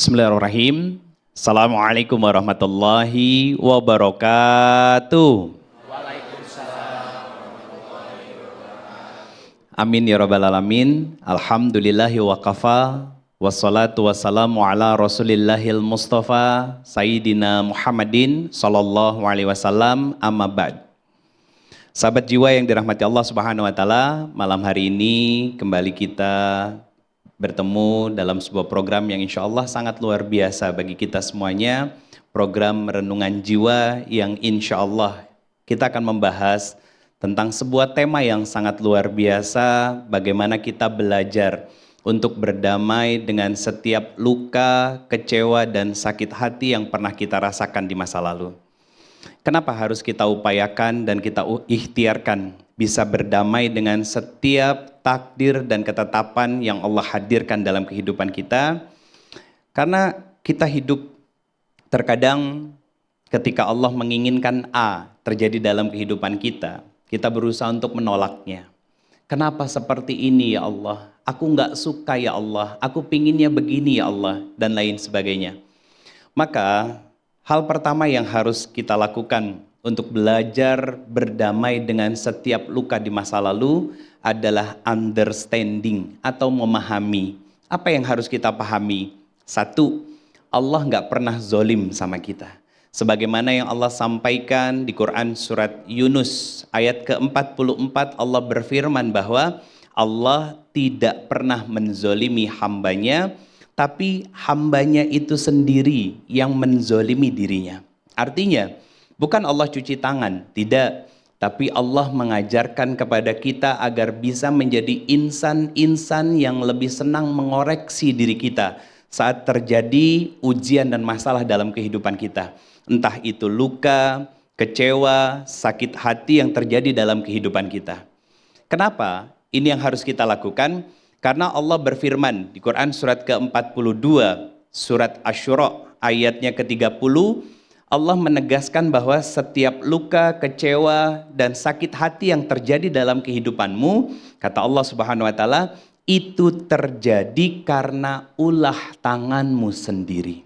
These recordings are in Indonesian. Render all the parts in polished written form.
Bismillahirrahmanirrahim. Assalamualaikum warahmatullahi wabarakatuh. Amin ya rabbal alamin. Alhamdulillahi wa kafa. Wassalatu wassalamu ala rasulillahil mustafa Sayyidina Muhammadin sallallahu alaihi wasallam, amma ba'd. Sahabat jiwa yang dirahmati Allah subhanahu wa ta'ala, malam hari ini kembali kita bertemu dalam sebuah program yang insya Allah sangat luar biasa bagi kita semuanya. Program Renungan Jiwa yang insya Allah kita akan membahas tentang sebuah tema yang sangat luar biasa. Bagaimana kita belajar untuk berdamai dengan setiap luka, kecewa, dan sakit hati yang pernah kita rasakan di masa lalu. Kenapa harus kita upayakan dan kita ikhtiarkan bisa berdamai dengan setiap takdir dan ketetapan yang Allah hadirkan dalam kehidupan kita? Karena kita hidup terkadang ketika Allah menginginkan A terjadi dalam kehidupan kita, kita berusaha untuk menolaknya. Kenapa seperti ini ya Allah? Aku nggak suka ya Allah, aku pinginnya begini ya Allah, dan lain sebagainya. Maka hal pertama yang harus kita lakukan untuk belajar berdamai dengan setiap luka di masa lalu adalah understanding atau memahami. Apa yang harus kita pahami? Satu, Allah nggak pernah zolim sama kita. Sebagaimana yang Allah sampaikan di Quran surat Yunus ayat ke-44, Allah berfirman bahwa Allah tidak pernah menzolimi hambanya, tapi hambanya itu sendiri yang menzolimi dirinya. Artinya, bukan Allah cuci tangan, tidak. Tapi Allah mengajarkan kepada kita agar bisa menjadi insan-insan yang lebih senang mengoreksi diri kita saat terjadi ujian dan masalah dalam kehidupan kita. Entah itu luka, kecewa, sakit hati yang terjadi dalam kehidupan kita. Kenapa? Ini yang harus kita lakukan. Karena Allah berfirman di Quran surat ke-42, surat Asy-Syura ayatnya ke-30, Allah menegaskan bahwa setiap luka, kecewa, dan sakit hati yang terjadi dalam kehidupanmu, kata Allah Subhanahu wa Ta'ala, itu terjadi karena ulah tanganmu sendiri.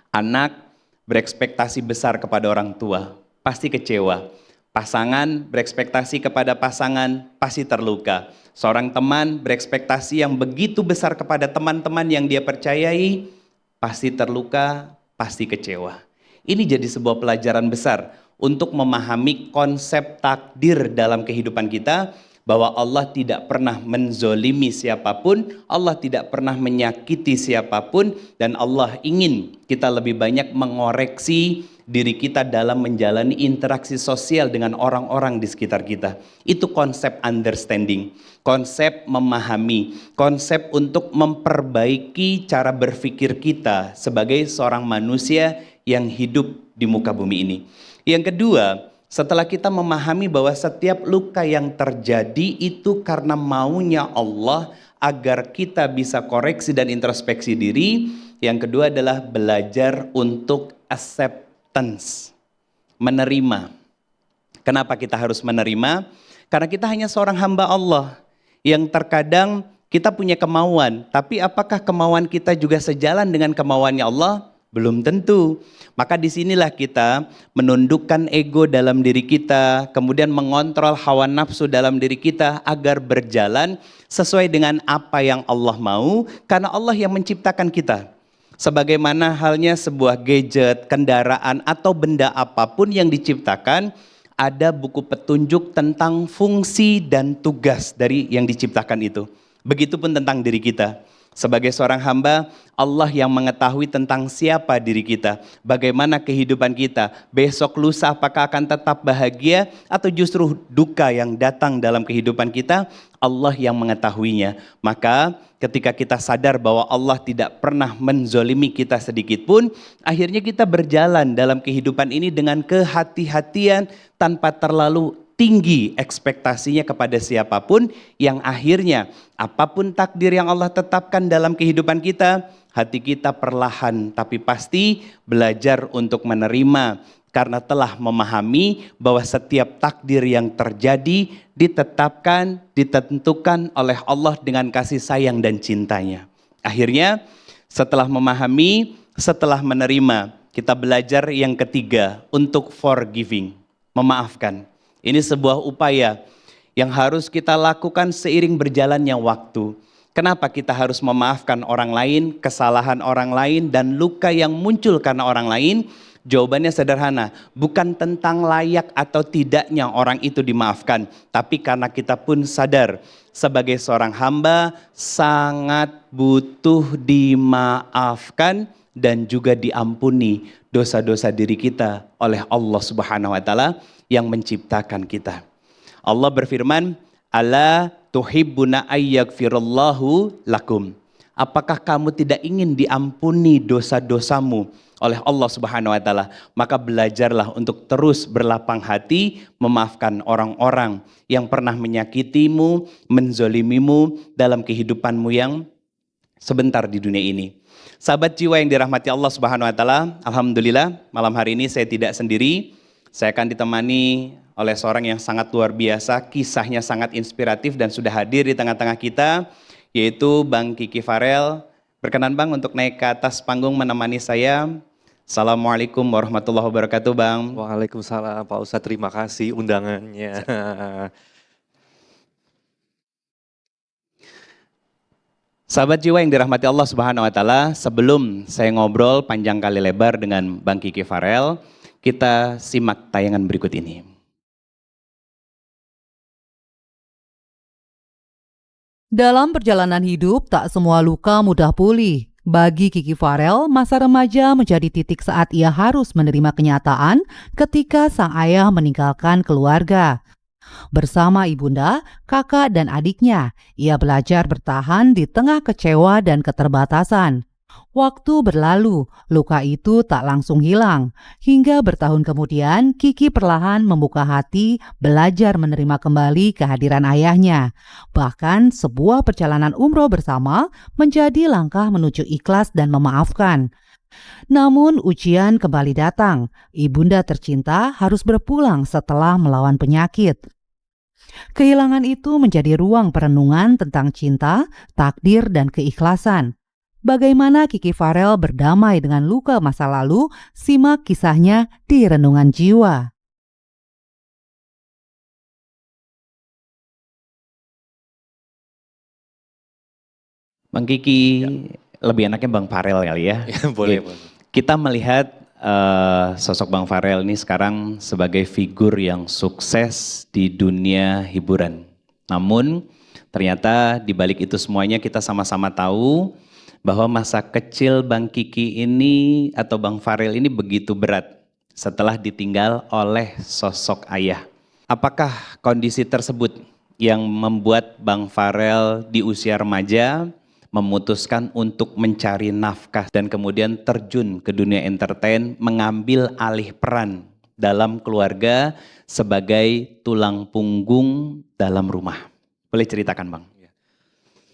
Anak berekspektasi besar kepada orang tua, pasti kecewa. Pasangan berekspektasi kepada pasangan, pasti terluka. Seorang teman berekspektasi yang begitu besar kepada teman-teman yang dia percayai, pasti terluka, pasti kecewa. Ini jadi sebuah pelajaran besar untuk memahami konsep takdir dalam kehidupan kita, bahwa Allah tidak pernah menzolimi siapapun, Allah tidak pernah menyakiti siapapun, dan Allah ingin kita lebih banyak mengoreksi diri kita dalam menjalani interaksi sosial dengan orang-orang di sekitar kita. Itu konsep understanding, konsep memahami, konsep untuk memperbaiki cara berpikir kita sebagai seorang manusia yang hidup di muka bumi ini. Yang kedua, setelah kita memahami bahwa setiap luka yang terjadi itu karena maunya Allah agar kita bisa koreksi dan introspeksi diri, yang kedua adalah belajar untuk acceptance, menerima. Kenapa kita harus menerima? Karena kita hanya seorang hamba Allah yang terkadang kita punya kemauan, tapi apakah kemauan kita juga sejalan dengan kemauannya Allah? Belum tentu. Maka disinilah kita menundukkan ego dalam diri kita, kemudian mengontrol hawa nafsu dalam diri kita agar berjalan sesuai dengan apa yang Allah mau, karena Allah yang menciptakan kita. Sebagaimana halnya sebuah gadget, kendaraan, atau benda apapun yang diciptakan, ada buku petunjuk tentang fungsi dan tugas dari yang diciptakan itu. Begitupun tentang diri kita. Sebagai seorang hamba, Allah yang mengetahui tentang siapa diri kita, bagaimana kehidupan kita, besok lusa apakah akan tetap bahagia atau justru duka yang datang dalam kehidupan kita, Allah yang mengetahuinya. Maka ketika kita sadar bahwa Allah tidak pernah menzolimi kita sedikit pun, akhirnya kita berjalan dalam kehidupan ini dengan kehati-hatian tanpa terlalu tinggi ekspektasinya kepada siapapun, yang akhirnya apapun takdir yang Allah tetapkan dalam kehidupan kita, hati kita perlahan tapi pasti belajar untuk menerima, karena telah memahami bahwa setiap takdir yang terjadi ditetapkan, ditentukan oleh Allah dengan kasih sayang dan cintanya. Akhirnya Setelah memahami, setelah menerima, kita belajar yang ketiga untuk forgiving, memaafkan. Ini sebuah upaya yang harus kita lakukan seiring berjalannya waktu. Kenapa kita harus memaafkan orang lain, kesalahan orang lain, dan luka yang muncul karena orang lain? Jawabannya sederhana, bukan tentang layak atau tidaknya orang itu dimaafkan, tapi karena kita pun sadar sebagai seorang hamba sangat butuh dimaafkan dan juga diampuni dosa-dosa diri kita oleh Allah Subhanahu wa taala yang menciptakan kita. Allah berfirman, "Ala tuhibbuna ayyagfirallahu lakum." Apakah kamu tidak ingin diampuni dosa-dosamu oleh Allah Subhanahu wa taala? Maka belajarlah untuk terus berlapang hati memaafkan orang-orang yang pernah menyakitimu, menzolimimu dalam kehidupanmu yang sebentar di dunia ini. Sahabat jiwa yang dirahmati Allah Subhanahu wa taala, alhamdulillah malam hari ini saya tidak sendiri. Saya akan ditemani oleh seorang yang sangat luar biasa, kisahnya sangat inspiratif dan sudah hadir di tengah-tengah kita, yaitu Bang Kiki Farel. Berkenan Bang untuk naik ke atas panggung menemani saya. Assalamualaikum warahmatullahi wabarakatuh Bang. Waalaikumsalam Pak Ustadz, terima kasih undangannya. Sahabat jiwa yang dirahmati Allah Subhanahu wa taala, sebelum saya ngobrol panjang kali lebar dengan Bang Kiki Farel, kita simak tayangan berikut ini. Dalam perjalanan hidup, tak semua luka mudah pulih. Bagi Kiki Farel, masa remaja menjadi titik saat ia harus menerima kenyataan ketika sang ayah meninggalkan keluarga. Bersama ibunda, kakak, dan adiknya, ia belajar bertahan di tengah kecewa dan keterbatasan. Waktu berlalu, luka itu tak langsung hilang. Hingga bertahun kemudian, Kiki perlahan membuka hati, belajar menerima kembali kehadiran ayahnya. Bahkan sebuah perjalanan umroh bersama menjadi langkah menuju ikhlas dan memaafkan. Namun ujian kembali datang. Ibunda tercinta harus berpulang setelah melawan penyakit. Kehilangan itu menjadi ruang perenungan tentang cinta, takdir, dan keikhlasan. Bagaimana Kiki Farel berdamai dengan luka masa lalu? Simak kisahnya di Renungan Jiwa. Bang Kiki, lebih enaknya Bang Farel kali ya. Boleh. Kita melihat sosok Bang Farel ini sekarang sebagai figur yang sukses di dunia hiburan. Namun ternyata di balik itu semuanya kita sama-sama tahu bahwa masa kecil Bang Kiki ini atau Bang Farel ini begitu berat setelah ditinggal oleh sosok ayah. Apakah kondisi tersebut yang membuat Bang Farel di usia remaja memutuskan untuk mencari nafkah dan kemudian terjun ke dunia entertain, mengambil alih peran dalam keluarga sebagai tulang punggung dalam rumah? Boleh ceritakan Bang?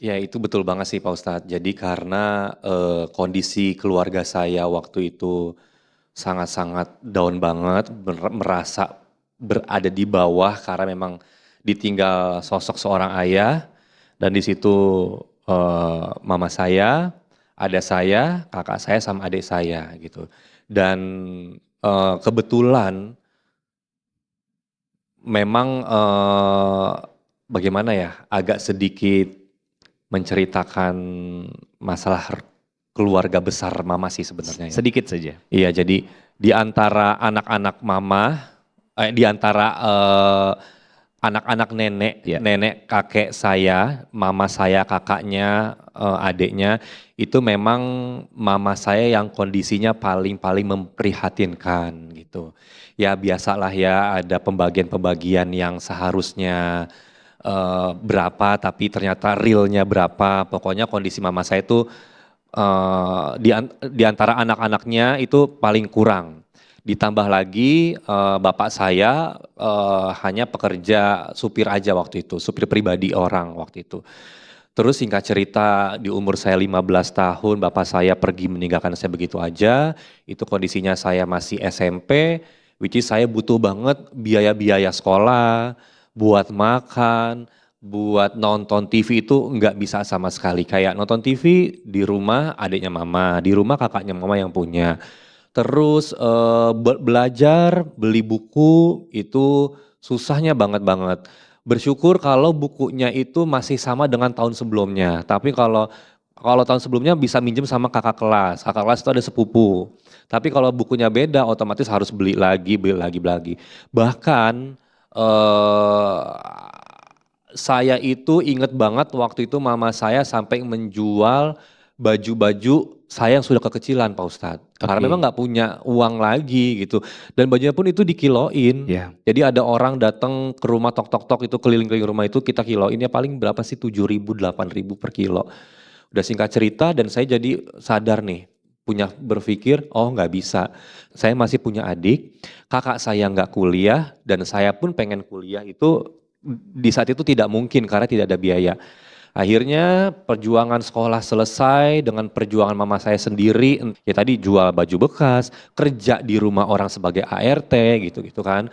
Ya itu betul banget sih Pak Ustadz. Jadi karena kondisi keluarga saya waktu itu sangat-sangat down banget, merasa berada di bawah karena memang ditinggal sosok seorang ayah. Dan di situ mama saya, ada saya, kakak saya sama adik saya gitu. Dan kebetulan memang bagaimana ya, agak sedikit menceritakan masalah keluarga besar mama sih sebenarnya. Sedikit saja. Iya, jadi di antara anak-anak mama, di antara anak-anak nenek kakek saya, mama saya, kakaknya, adiknya, itu memang mama saya yang kondisinya paling memprihatinkan gitu. Ya biasalah ya, ada pembagian-pembagian yang seharusnya berapa tapi ternyata realnya berapa. Pokoknya kondisi mama saya itu di antara anak-anaknya itu paling kurang. Ditambah lagi bapak saya hanya pekerja supir aja waktu itu, supir pribadi orang waktu itu. Terus singkat cerita di umur saya 15 tahun bapak saya pergi meninggalkan saya begitu aja. Itu kondisinya saya masih SMP, which is saya butuh banget biaya-biaya sekolah, buat makan, buat nonton TV itu nggak bisa sama sekali. Kayak nonton TV di rumah adiknya mama, di rumah kakaknya mama yang punya. Terus belajar, beli buku itu susahnya banget. Bersyukur kalau bukunya itu masih sama dengan tahun sebelumnya. Tapi kalau tahun sebelumnya bisa minjem sama kakak kelas. Kakak kelas itu ada sepupu. Tapi kalau bukunya beda otomatis harus beli lagi, beli lagi. Bahkan eh saya itu inget banget waktu itu mama saya sampai menjual baju-baju saya yang sudah kekecilan Pak Ustadz. Karena Oke. memang nggak punya uang lagi gitu. Dan bajunya pun itu dikiloin. Ya. Jadi ada orang datang ke rumah tok itu keliling-keliling rumah itu kita kiloin ya paling berapa sih 7.000 8.000 per kilo. Udah singkat cerita dan saya jadi sadar nih. Punya berpikir oh nggak bisa. Saya masih punya adik, kakak saya nggak kuliah dan saya pun pengen kuliah itu di saat itu tidak mungkin karena tidak ada biaya. Akhirnya perjuangan sekolah selesai dengan perjuangan mama saya sendiri, ya tadi jual baju bekas, kerja di rumah orang sebagai ART gitu-gitu kan.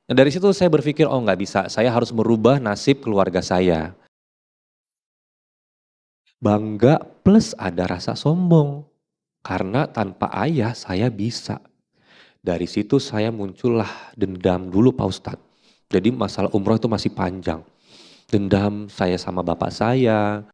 Nah dari situ saya berpikir oh nggak bisa, saya harus merubah nasib keluarga saya. Bangga plus ada rasa sombong, karena tanpa ayah saya bisa. Dari situ saya muncullah dendam dulu Pak Ustadz. Jadi masalah umroh itu masih panjang. Dendam saya sama bapak saya,